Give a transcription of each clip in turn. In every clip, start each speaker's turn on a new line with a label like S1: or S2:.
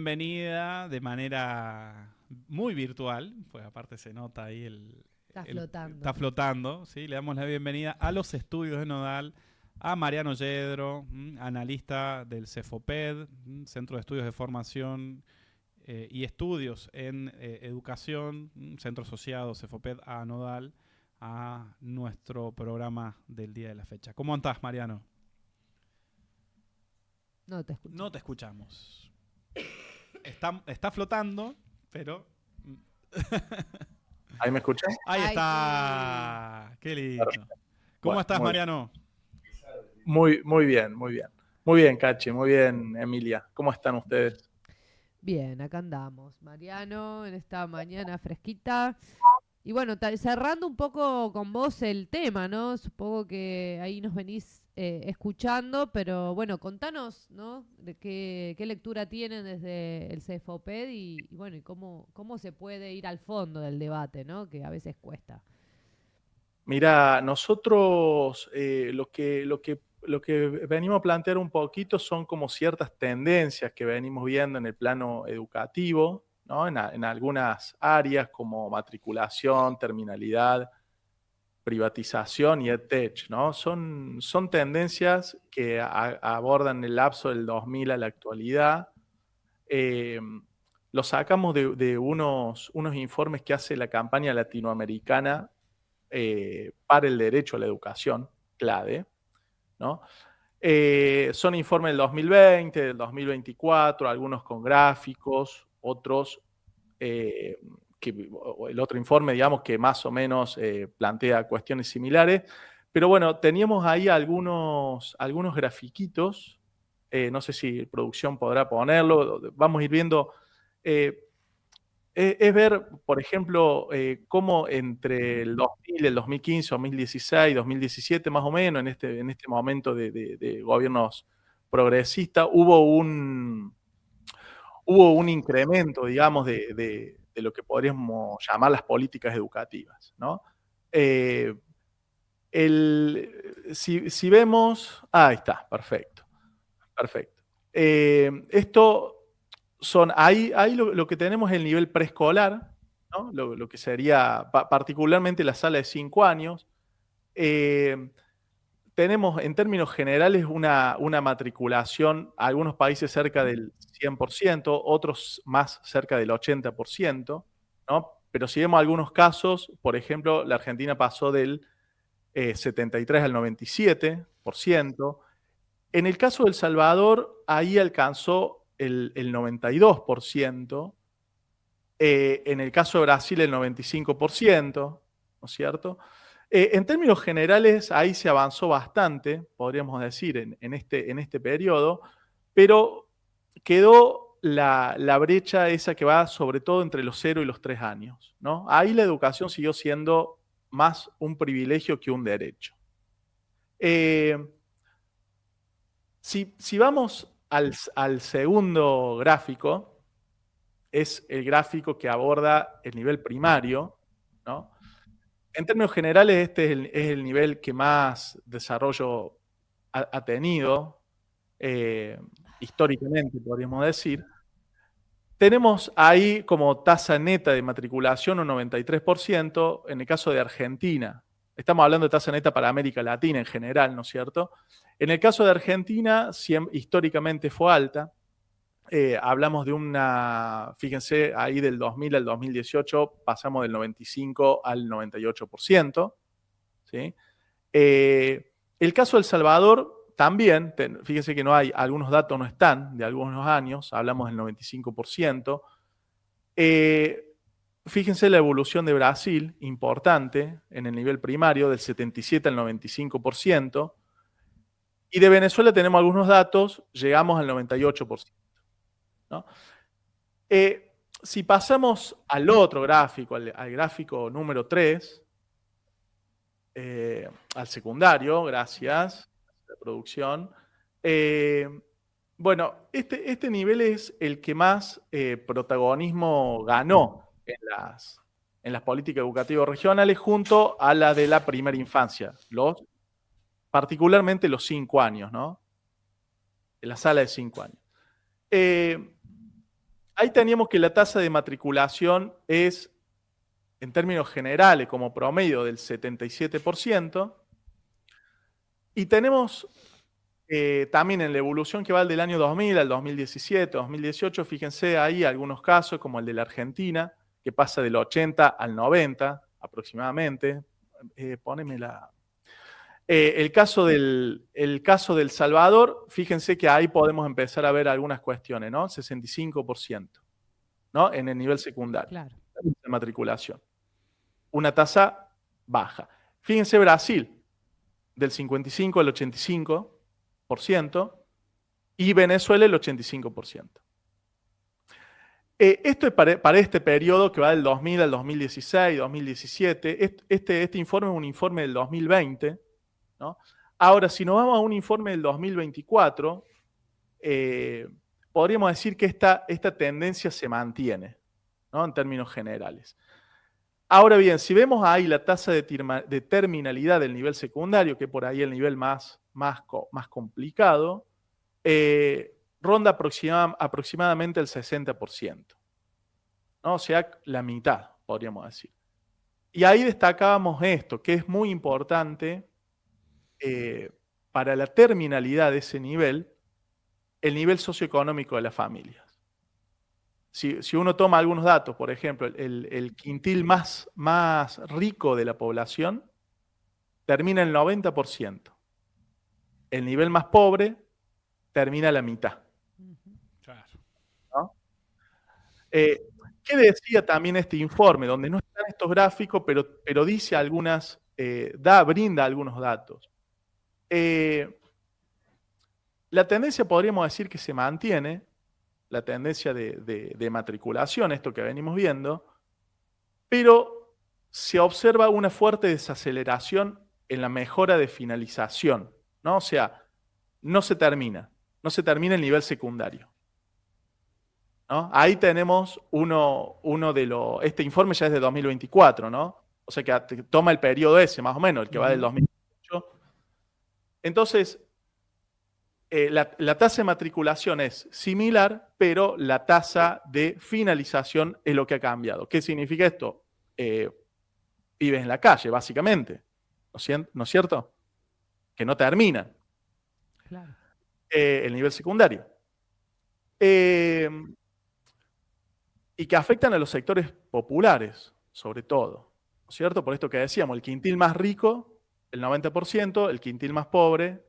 S1: Bienvenida de manera muy virtual, pues aparte se nota ahí
S2: Está flotando.
S1: está flotando, ¿sí? Le damos la bienvenida a los estudios de Nodal, a Mariano Yedro, analista del CEFOPED, Centro de Estudios de Formación y Estudios en Educación, centro asociado CEFOPED a Nodal, a nuestro programa del día de la fecha. ¿Cómo estás, Mariano?
S2: No te escucho.
S1: No te escuchamos. Está flotando, pero...
S3: ¿Ahí me escuchan?
S1: Ahí
S2: Ay,
S1: está. Qué lindo. ¿Cómo
S3: Bueno,
S1: estás,
S3: muy bien.
S1: Mariano?
S3: Muy bien, muy bien. Muy bien, Cachi, muy bien, Emilia. ¿Cómo están ustedes?
S2: Bien, acá andamos. Mariano, en esta mañana fresquita. Y bueno, cerrando un poco con vos el tema, ¿no? Supongo que ahí nos venís escuchando, pero bueno, contanos, ¿no? De qué lectura tienen desde el CFOPED y bueno, y cómo se puede ir al fondo del debate, ¿no? Que a veces cuesta.
S3: Mira, nosotros lo que venimos a plantear un poquito son como ciertas tendencias que venimos viendo en el plano educativo, ¿no? En algunas áreas como matriculación, terminalidad, privatización y EdTech, ¿no? Son tendencias que abordan el lapso del 2000 a la actualidad. Eh, lo sacamos de unos informes que hace la campaña latinoamericana para el derecho a la educación, CLADE, ¿no? Son informes del 2020, del 2024, algunos con gráficos, otros, el otro informe, digamos, que más o menos plantea cuestiones similares. Pero bueno, teníamos ahí algunos grafiquitos, no sé si producción podrá ponerlo, vamos a ir viendo. eh, es ver, por ejemplo, cómo entre el 2000, el 2015, 2016, 2017 más o menos, en este momento de gobiernos progresistas, hubo un incremento, digamos, de lo que podríamos llamar las políticas educativas, ¿no? Eh, si vemos, ahí está, perfecto, perfecto. Esto ahí lo que tenemos es el nivel preescolar, ¿no? Lo que sería particularmente la sala de 5 años. Eh, Tenemos en términos generales una matriculación, algunos países cerca del 100%, otros más cerca del 80%, ¿no? Pero si vemos algunos casos, por ejemplo, la Argentina pasó del 73 al 97%. En el caso de El Salvador, ahí alcanzó el 92%. En el caso de Brasil, el 95%, ¿no es cierto? En términos generales, ahí se avanzó bastante, podríamos decir, en este periodo, pero quedó la brecha esa que va sobre todo entre los 0 y los 3 años, ¿no? Ahí la educación siguió siendo más un privilegio que un derecho. Eh, si vamos al segundo gráfico, es el gráfico que aborda el nivel primario, ¿no? En términos generales, este es el nivel que más desarrollo ha tenido, históricamente, podríamos decir. Tenemos ahí como tasa neta de matriculación un 93%, en el caso de Argentina. Estamos hablando de tasa neta para América Latina en general, ¿no es cierto? En el caso de Argentina, históricamente fue alta. Hablamos de fíjense, ahí del 2000 al 2018 pasamos del 95 al 98%. ¿Sí? El caso de El Salvador también, fíjense que algunos datos no están de algunos años, hablamos del 95%. Fíjense la evolución de Brasil, importante, en el nivel primario, del 77 al 95%. Y de Venezuela tenemos algunos datos, llegamos al 98%. ¿No? Si pasamos al otro gráfico, al gráfico número 3, al secundario, gracias a la producción. Bueno, este nivel es el que más protagonismo ganó en las políticas educativas regionales junto a la de la primera infancia, particularmente los 5 años, ¿no? En la sala de 5 años. ahí teníamos que la tasa de matriculación es, en términos generales, como promedio del 77%. Y tenemos también en la evolución que va del año 2000 al 2017, 2018, fíjense ahí algunos casos, como el de la Argentina, que pasa del 80 al 90 aproximadamente. Poneme la... el caso del Salvador, fíjense que ahí podemos empezar a ver algunas cuestiones, ¿no? 65%, ¿no? En el nivel secundario.
S2: Claro.
S3: De matriculación. Una tasa baja. Fíjense Brasil, del 55 al 85%, y Venezuela el 85%. Esto es para este periodo que va del 2000 al 2016, 2017. Este informe es un informe del 2020, ¿no? Ahora, si nos vamos a un informe del 2024, podríamos decir que esta tendencia se mantiene, ¿no? En términos generales. Ahora bien, si vemos ahí la tasa de terminalidad del nivel secundario, que por ahí es el nivel más complicado, ronda aproximadamente el 60%, ¿no? O sea, la mitad, podríamos decir. Y ahí destacábamos esto, que es muy importante para la terminalidad de ese nivel, el nivel socioeconómico de las familias. Si uno toma algunos datos, por ejemplo, el quintil más rico de la población termina el 90%. El nivel más pobre termina la mitad.
S1: Claro.
S3: ¿No? ¿Qué decía también este informe? Donde no están estos gráficos, pero dice algunas, brinda algunos datos. La tendencia podríamos decir que se mantiene, la tendencia de matriculación, esto que venimos viendo, pero se observa una fuerte desaceleración en la mejora de finalización, ¿no? O sea, no se termina el nivel secundario, ¿no? Ahí tenemos este informe ya es de 2024, ¿no? O sea que toma el periodo ese, más o menos, el que va del 2018. Entonces, la tasa de matriculación es similar, pero la tasa de finalización es lo que ha cambiado. ¿Qué significa esto? Vives en la calle, básicamente. ¿No es cierto? Que no terminan.
S2: Claro.
S3: El nivel secundario. Y que afectan a los sectores populares, sobre todo. ¿No es cierto? Por esto que decíamos, el quintil más rico, el 90%, el quintil más pobre,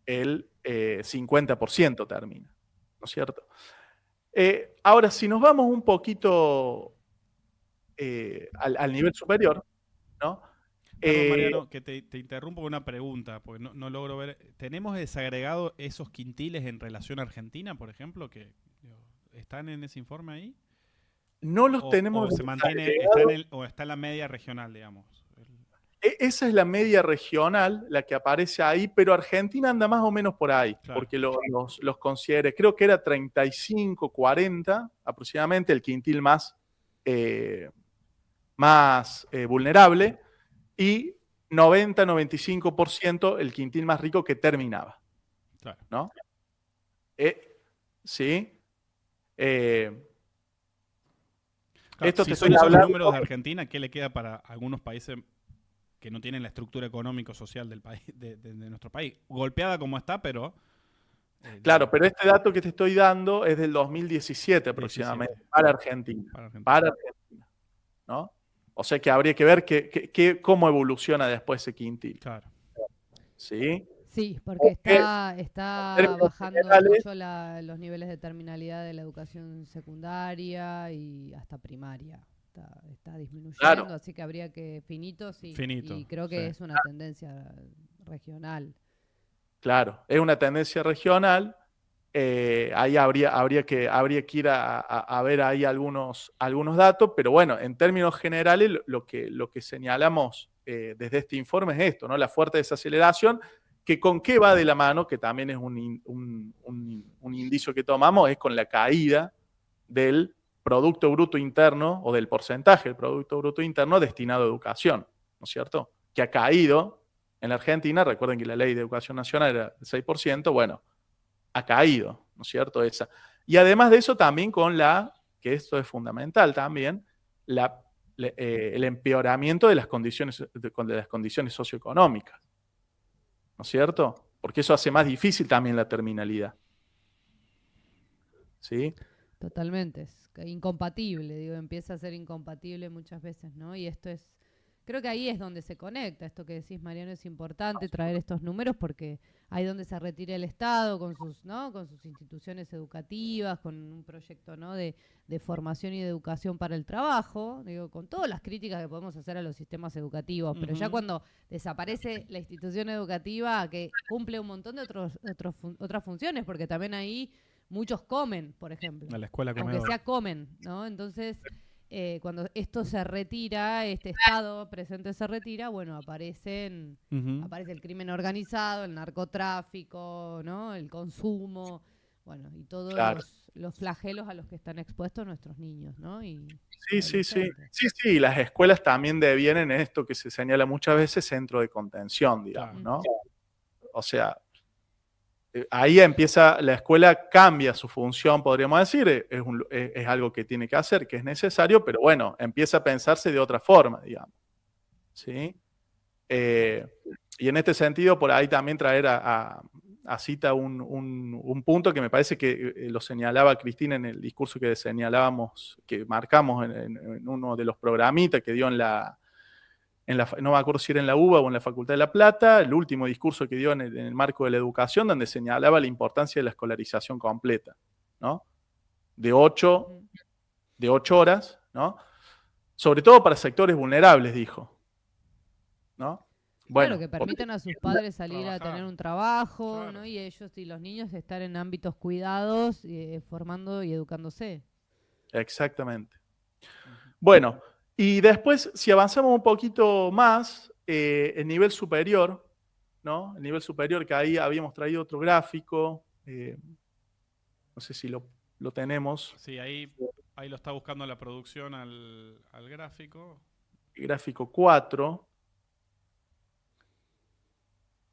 S3: el 50% termina, ¿no es cierto? Ahora, si nos vamos un poquito al nivel superior, ¿no?
S1: Perdón, Mariano, que te interrumpo con una pregunta, porque no logro ver. ¿Tenemos desagregado esos quintiles en relación a Argentina, por ejemplo, que están en ese informe ahí?
S3: No los tenemos.
S1: O se mantiene, o está en la media regional, digamos.
S3: Esa es la media regional, la que aparece ahí, pero Argentina anda más o menos por ahí, claro, porque los considere. Creo que era 35, 40 aproximadamente, el quintil más vulnerable, y 90, 95% el quintil más rico que terminaba. Claro. ¿No? Sí.
S1: Claro,
S3: esto
S1: si son esos números de Argentina, ¿qué le queda para algunos países que no tienen la estructura económico-social del país, de nuestro país? Golpeada como está, pero...
S3: claro, pero este dato que te estoy dando es del 2017 aproximadamente, 17. Para Argentina. ¿No? O sea que habría que ver cómo evoluciona después ese quintil.
S1: Claro.
S3: ¿Sí?
S2: Sí, porque está bajando mucho los niveles de terminalidad de la educación secundaria y hasta primaria. Está disminuyendo, claro, así que habría que... Finito, sí. Finito, y creo que es una tendencia regional.
S3: Claro, es una tendencia regional. Ahí habría que ir a ver ahí algunos datos, pero bueno, en términos generales lo que señalamos desde este informe es esto, ¿no? La fuerte desaceleración, que con qué va de la mano, que también es un indicio que tomamos, es con la caída del Producto Bruto Interno o del porcentaje del Producto Bruto Interno destinado a educación, ¿no es cierto? Que ha caído en la Argentina. Recuerden que la ley de educación nacional era del 6%, bueno, ha caído, ¿no es cierto? Y además de eso también con que esto es fundamental también, el empeoramiento de las condiciones socioeconómicas, ¿no es cierto? Porque eso hace más difícil también la terminalidad. ¿Sí?
S2: Totalmente, es incompatible, digo, empieza a ser incompatible muchas veces, ¿no? Y esto es, creo que ahí es donde se conecta, esto que decís, Mariano, es importante traer estos números porque ahí donde se retira el Estado con sus, ¿no? Con sus instituciones educativas, con un proyecto, ¿no? de formación y de educación para el trabajo, digo, con todas las críticas que podemos hacer a los sistemas educativos, pero ya cuando desaparece la institución educativa que cumple un montón de otras funciones, porque también ahí muchos comen, por ejemplo.
S1: A la escuela comedor.
S2: Aunque sea comen, ¿no? Entonces, cuando esto se retira, este Estado presente se retira, bueno, aparece el crimen organizado, el narcotráfico, ¿no? El consumo, bueno, y todos los flagelos a los que están expuestos nuestros niños, ¿no?
S3: Sí, las escuelas también devienen en esto que se señala muchas veces centro de contención, digamos, ¿no? O sea, ahí empieza, la escuela cambia su función, podríamos decir, es algo que tiene que hacer, que es necesario, pero bueno, empieza a pensarse de otra forma, digamos. ¿Sí? Y en este sentido, por ahí también traer a cita un punto que me parece que lo señalaba Cristina en el discurso que señalábamos, que marcamos en uno de los programitas que dio no me acuerdo si era en la UBA o en la Facultad de La Plata, el último discurso que dio en el marco de la educación, donde señalaba la importancia de la escolarización completa, ¿no? De 8 horas, ¿no? Sobre todo para sectores vulnerables, dijo, ¿no?
S2: Bueno, claro, que permitan a sus padres salir a tener un trabajo, ¿no? Y ellos y los niños estar en ámbitos cuidados, formando y educándose.
S3: Exactamente. Bueno, y después, si avanzamos un poquito más, el nivel superior, ¿no? El nivel superior, que ahí habíamos traído otro gráfico, no sé si lo tenemos.
S1: Sí, ahí lo está buscando la producción al gráfico.
S3: El gráfico 4.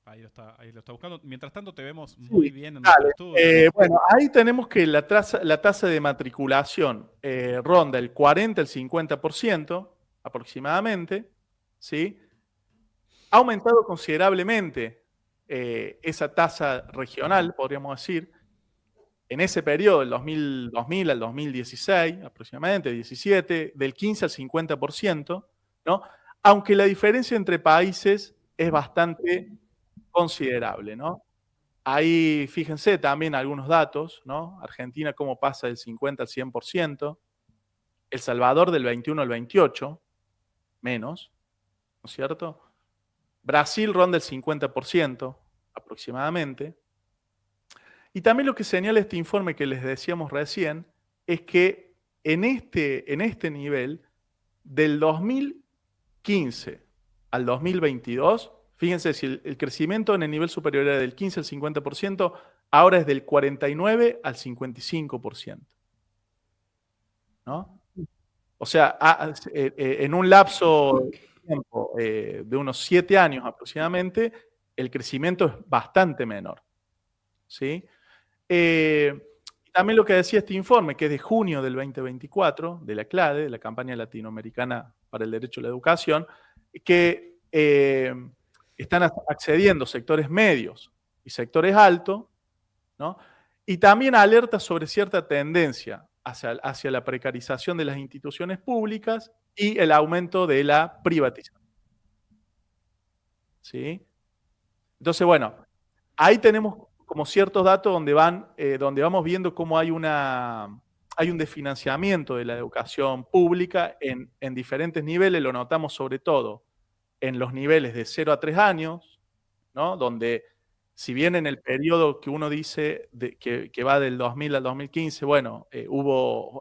S1: Ahí lo está buscando. Mientras tanto te vemos muy bien en nuestro
S3: estudio. Bueno, ahí tenemos que la tasa de matriculación ronda el 40 al 50% aproximadamente, ¿sí? Ha aumentado considerablemente esa tasa regional, podríamos decir, en ese periodo, del 2000 al 2016, aproximadamente, 17, del 15 al 50%, ¿no? Aunque la diferencia entre países es bastante considerable, ¿no? Ahí, fíjense también algunos datos, ¿no? Argentina cómo pasa del 50 al 100%, El Salvador del 21 al 28, menos, ¿no es cierto? Brasil ronda el 50% aproximadamente. Y también lo que señala este informe que les decíamos recién es que en este nivel, del 2015 al 2022, fíjense, si el crecimiento en el nivel superior era del 15 al 50%, ahora es del 49 al 55%. ¿No? O sea, en un lapso de tiempo de unos 7 años aproximadamente, el crecimiento es bastante menor. ¿Sí? También lo que decía este informe, que es de junio del 2024, de la CLADE, de la Campaña Latinoamericana para el Derecho a la Educación, que están accediendo sectores medios y sectores altos, ¿no? Y también alerta sobre cierta tendencia hacia la precarización de las instituciones públicas y el aumento de la privatización. ¿Sí? Entonces, bueno, ahí tenemos como ciertos datos donde vamos viendo cómo hay un desfinanciamiento de la educación pública en diferentes niveles. Lo notamos sobre todo en los niveles de 0 a 3 años, ¿no? Donde, si bien en el periodo que uno dice que va del 2000 al 2015, bueno,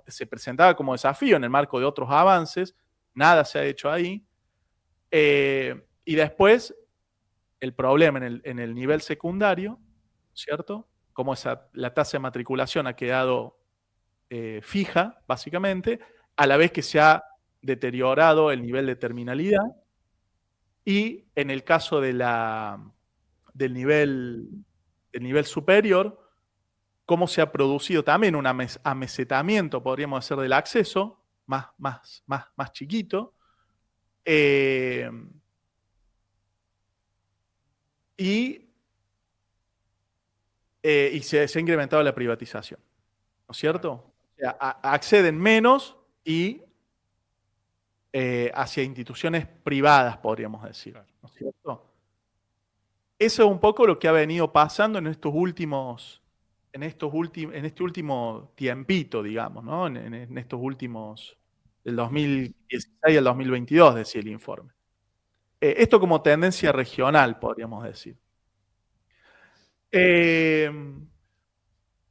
S3: se presentaba como desafío en el marco de otros avances, nada se ha hecho ahí. Y después, el problema en el nivel secundario, ¿cierto? Como la tasa de matriculación ha quedado fija, básicamente, a la vez que se ha deteriorado el nivel de terminalidad. Y en el caso del nivel superior, cómo se ha producido también un amesetamiento, podríamos decir, del acceso, más chiquito, y se ha incrementado la privatización, ¿no es cierto? O sea, acceden menos y hacia instituciones privadas, podríamos decir, ¿no es cierto? Eso es un poco lo que ha venido pasando en este último tiempito, digamos, ¿no? En estos últimos, del 2016 al 2022, decía el informe. Esto como tendencia regional, podríamos decir.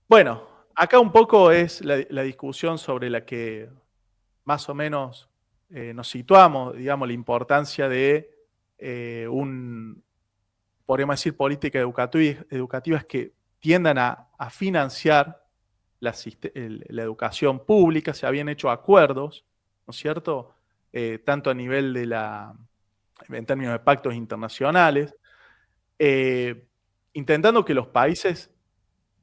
S3: Bueno, acá un poco es la discusión sobre la que más o menos nos situamos, digamos, la importancia de podríamos decir, políticas educativas que tiendan a financiar la educación pública. Se habían hecho acuerdos, ¿no es cierto? Tanto a nivel en términos de pactos internacionales, intentando que los países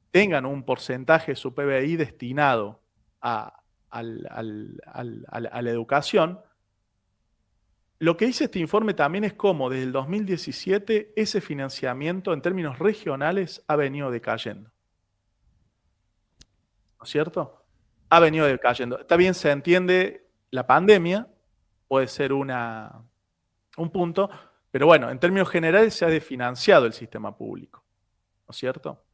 S3: tengan un porcentaje de su PBI destinado a la educación. Lo que dice este informe también es cómo desde el 2017 ese financiamiento en términos regionales ha venido decayendo. ¿No es cierto? Ha venido decayendo. Está bien, se entiende la pandemia, puede ser un punto, pero bueno, en términos generales se ha desfinanciado el sistema público. ¿No es cierto?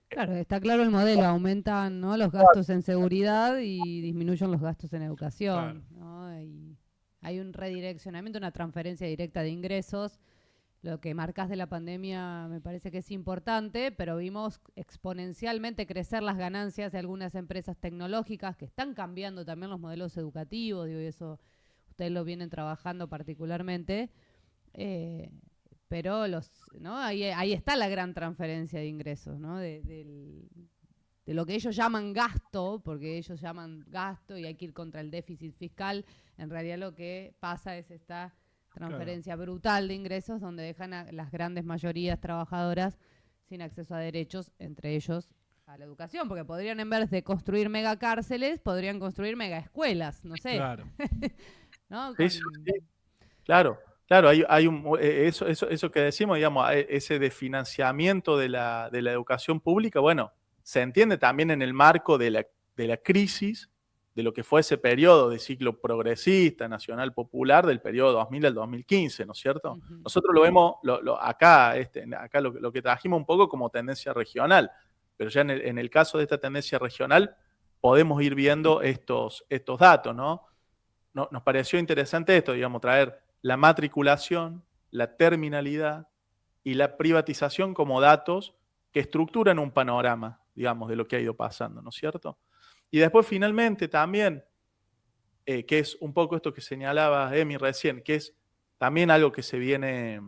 S2: Claro, está claro el modelo, aumentan, ¿no?, los gastos en seguridad y disminuyen los gastos en educación, ¿no? Y hay un redireccionamiento, una transferencia directa de ingresos. Lo que marcas de la pandemia me parece que es importante, pero vimos exponencialmente crecer las ganancias de algunas empresas tecnológicas que están cambiando también los modelos educativos, digo, y eso ustedes lo vienen trabajando particularmente. Pero ¿no? Ahí está la gran transferencia de ingresos, ¿no? De lo que ellos llaman gasto, porque ellos llaman gasto y hay que ir contra el déficit fiscal. En realidad lo que pasa es esta transferencia brutal de ingresos donde dejan a las grandes mayorías trabajadoras sin acceso a derechos, entre ellos a la educación, porque podrían, en vez de construir mega cárceles, podrían construir mega escuelas, no sé.
S1: Claro.
S2: ¿No?
S3: Sí, claro. Claro, eso que decimos, digamos, ese desfinanciamiento de la educación pública, bueno, se entiende también en el marco de la crisis, de lo que fue ese periodo de ciclo progresista, nacional popular, del periodo 2000 al 2015, ¿no es cierto?
S2: Uh-huh.
S3: Nosotros lo vemos acá lo que trajimos un poco como tendencia regional, pero ya en el caso de esta tendencia regional podemos ir viendo estos datos, ¿no? Nos pareció interesante esto, digamos, traer la matriculación, la terminalidad y la privatización como datos que estructuran un panorama, digamos, de lo que ha ido pasando, ¿no es cierto? Y después finalmente también, que es un poco esto que señalaba Emi recién, que es también algo que se viene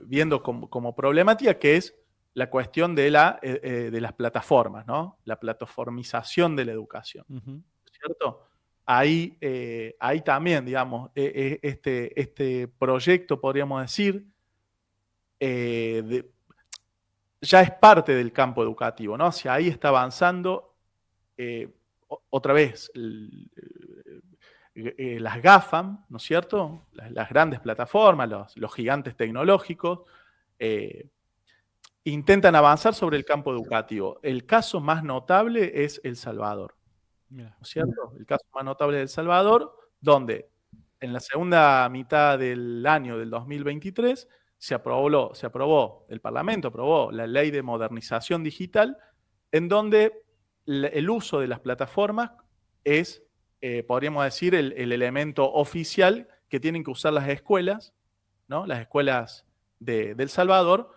S3: viendo como problemática, que es la cuestión de las plataformas, ¿no? La plataformización de la educación,
S1: Uh-huh.
S3: ¿cierto? Ahí también, digamos, este proyecto, podríamos decir, ya es parte del campo educativo, ¿no? Hacia ahí está avanzando, otra vez, las GAFAM, ¿no es cierto? Las grandes plataformas, los gigantes tecnológicos, intentan avanzar sobre el campo educativo. El caso más notable es El Salvador. ¿No es cierto? El caso más notable de El Salvador, donde en la segunda mitad del año del 2023 el Parlamento aprobó la Ley de Modernización Digital, en donde el uso de las plataformas es, podríamos decir, el elemento oficial que tienen que usar las escuelas, ¿no? Las escuelas de El Salvador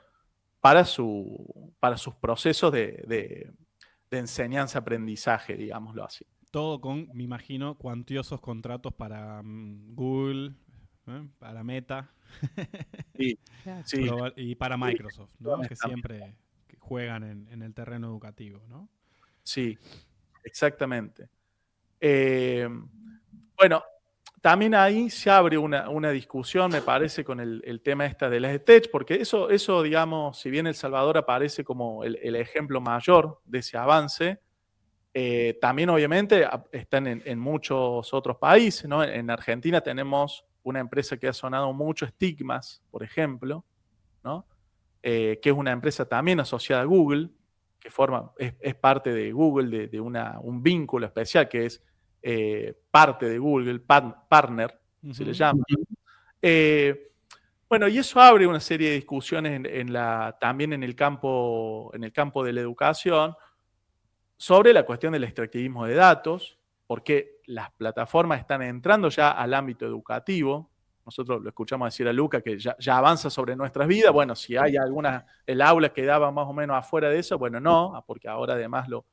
S3: para sus procesos de enseñanza-aprendizaje, digámoslo así.
S1: Todo con, me imagino, cuantiosos contratos para Google, para Meta
S3: Sí, sí.
S1: y para Microsoft, ¿no? Que siempre juegan en el terreno educativo, ¿no?
S3: Sí, exactamente. Bueno, también ahí se abre una discusión, me parece, con el tema de las EdTech, porque eso, digamos, si bien El Salvador aparece como el ejemplo mayor de ese avance, también obviamente están en muchos otros países, ¿no? En Argentina tenemos una empresa que ha sonado mucho, Stigmas, por ejemplo, ¿no? Que es una empresa también asociada a Google, que es parte de Google, de un vínculo especial que es parte de Google, partner, se le llama. Bueno, y eso abre una serie de discusiones también en el campo de la educación sobre la cuestión del extractivismo de datos, porque las plataformas están entrando ya al ámbito educativo. Nosotros lo escuchamos decir a Luca que ya avanza sobre nuestras vidas. Bueno, si hay el aula quedaba más o menos afuera de eso, bueno, no, porque ahora además lo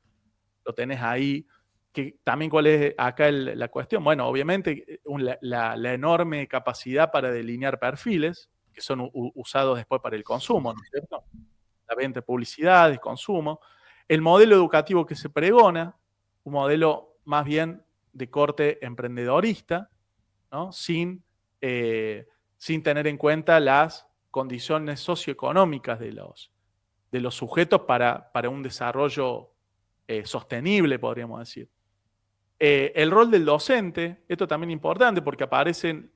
S3: tenés ahí. Que también cuál es acá la cuestión. Bueno, obviamente la enorme capacidad para delinear perfiles que son usados después para el consumo, ¿no es cierto? La venta de publicidad, el consumo. El modelo educativo que se pregona, un modelo más bien de corte emprendedorista, ¿no? Sin tener en cuenta las condiciones socioeconómicas de los sujetos para un desarrollo sostenible, podríamos decir. El rol del docente, esto también es importante porque aparece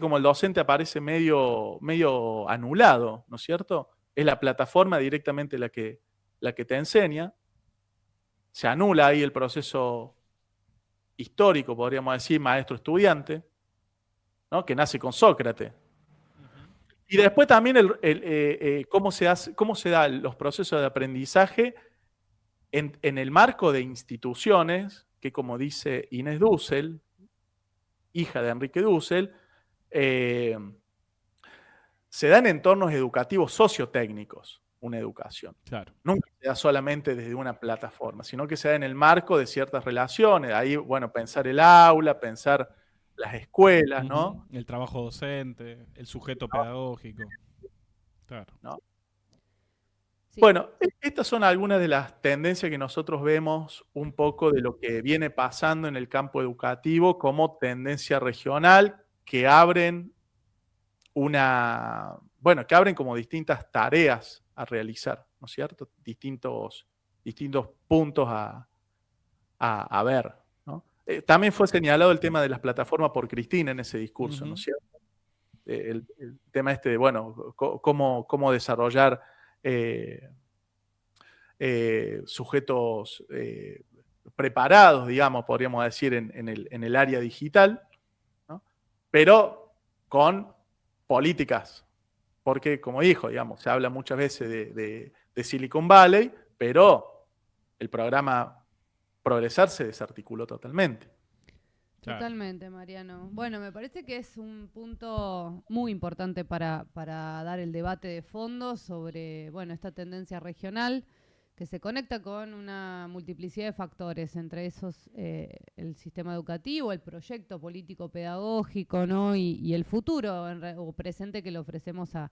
S3: como el docente aparece medio anulado, ¿no es cierto? Es la plataforma directamente la que te enseña. Se anula ahí el proceso histórico, podríamos decir, maestro-estudiante, ¿no? Que nace con Sócrates. Y después también cómo se dan los procesos de aprendizaje en el marco de instituciones que, como dice Inés Dussel, hija de Enrique Dussel, se da en entornos educativos sociotécnicos, una educación.
S1: Claro.
S3: Nunca se da solamente desde una plataforma, sino que se da en el marco de ciertas relaciones. Ahí, bueno, pensar el aula, pensar las escuelas, ¿no?
S1: El trabajo docente, el sujeto pedagógico. Claro.
S3: ¿No?
S2: Sí.
S3: Bueno, estas son algunas de las tendencias que nosotros vemos un poco de lo que viene pasando en el campo educativo como tendencia regional que abren como distintas tareas a realizar, ¿no es cierto? Distintos puntos a ver, ¿no? También fue señalado el tema de las plataformas por Cristina en ese discurso, ¿no es cierto? El tema de, bueno, cómo desarrollar sujetos preparados, digamos, podríamos decir, en el área digital, ¿no? Pero con políticas, porque, como dijo, digamos, se habla muchas veces de Silicon Valley, pero el programa Progresar se desarticuló totalmente.
S1: Claro.
S2: Totalmente, Mariano. Bueno, me parece que es un punto muy importante para dar el debate de fondo sobre, bueno, esta tendencia regional que se conecta con una multiplicidad de factores, entre esos el sistema educativo, el proyecto político-pedagógico, ¿no? Y el futuro o presente que le ofrecemos a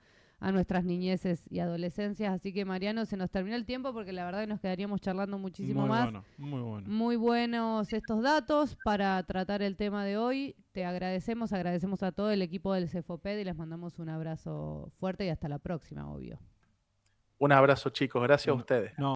S2: nuestras niñeces y adolescencias. Así que, Mariano, se nos terminó el tiempo porque la verdad que nos quedaríamos charlando muchísimo más.
S1: Muy bueno.
S2: Muy buenos estos datos para tratar el tema de hoy. Te agradecemos a todo el equipo del Cefoped y les mandamos un abrazo fuerte y hasta la próxima, obvio.
S3: Un abrazo, chicos. Gracias a ustedes.
S1: No.